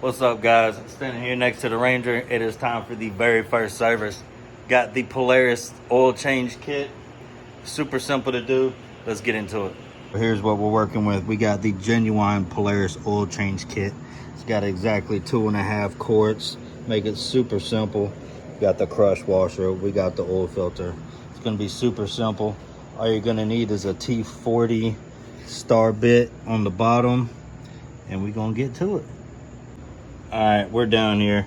What's up, guys? Standing here next to the Ranger. It is time for the very first service. Got the Polaris oil change kit. Super simple to do. Let's get into it. Here's what we're working with. We got the genuine Polaris oil change kit. It's got exactly 2.5 quarts. Make it super simple. We got the crush washer. We got the oil filter. It's gonna be super simple. All you're gonna need is a T40 star bit on the bottom, and we're gonna get to it. All right, we're down here.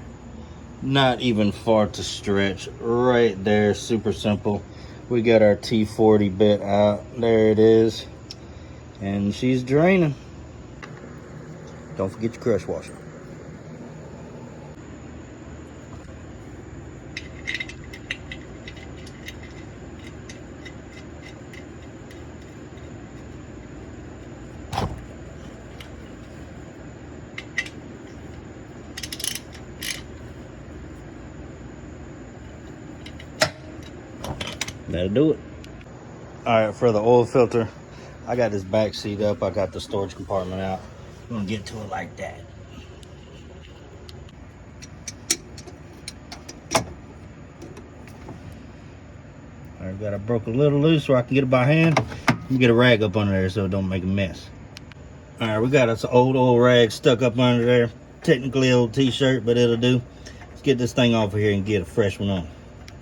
Not even far to stretch. Right there, super simple. We got our T40 bit out. There it is. And she's draining. Don't forget your crush washer. That'll do it. All right, for the oil filter, I got this back seat up. I got the storage compartment out. I'm gonna get to it like that. All right, got it broke a little loose so I can get it by hand. Let me get a rag up under there so it don't make a mess. All right, we got this old rag stuck up under there. Technically old t-shirt, but it'll do. Let's get this thing off of here and get a fresh one on.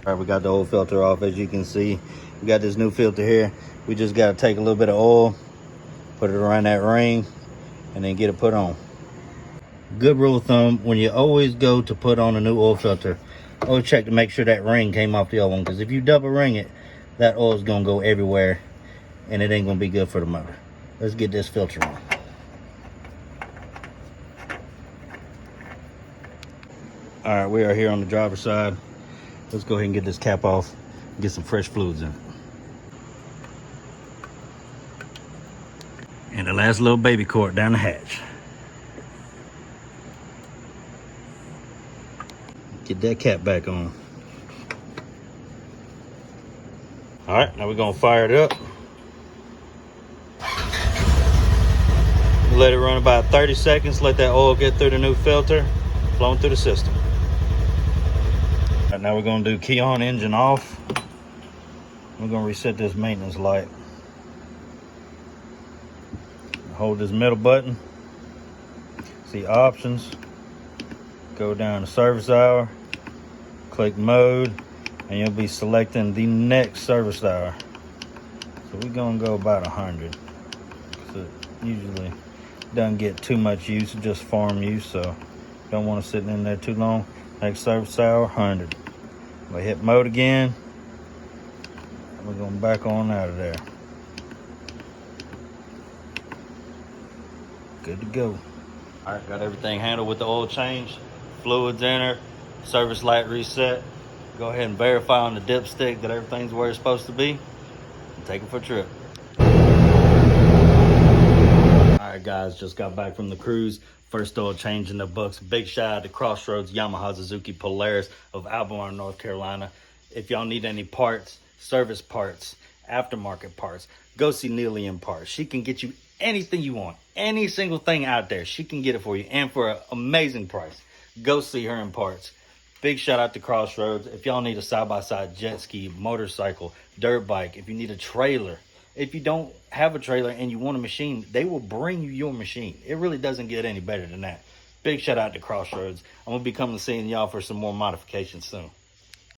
All right, we got the old filter off, as you can see. We got this new filter here. We just got to take a little bit of oil, put it around that ring, and then get it put on. Good rule of thumb, when you always go to put on a new oil filter, always check to make sure that ring came off the old one, because if you double ring it, that oil is going to go everywhere, and it ain't going to be good for the motor. Let's get this filter on. All right, we are here on the driver's side. Let's go ahead and get this cap off and get some fresh fluids in it. And the last little baby quart down the hatch. Get that cap back on. All right, now we're gonna fire it up. Let it run about 30 seconds. Let that oil get through the new filter, flowing through the system. All right, now we're gonna do key on, engine off. We're gonna reset this maintenance light. Hold this middle button. See options. Go down to service hour. Click mode, and you'll be selecting the next service hour. So we're gonna go about 100. So it usually doesn't get too much use, just farm use. So don't want to sit in there too long. Next service hour, 100. We hit mode again. We're going back on out of there. Good to go. All right, got everything handled with the oil change, fluids in her, service light reset. Go ahead and verify on the dipstick that everything's where it's supposed to be, and take it for a trip. All right, guys, just got back from the cruise. First oil change in the books. Big shout out to Crossroads Yamaha Suzuki Polaris of Albemarle, North Carolina. If y'all need any parts, service parts, aftermarket parts, go see Neely in Parts. She can get you anything you want, any single thing out there. She can get it for you, and for an amazing price. Go see her in Parts. Big shout out to Crossroads. If y'all need a side-by-side, jet ski, motorcycle, dirt bike, if you need a trailer, if you don't have a trailer and you want a machine, they will bring you your machine. It really doesn't get any better than that. Big shout out to Crossroads. I'm gonna be coming to seeing y'all for some more modifications soon.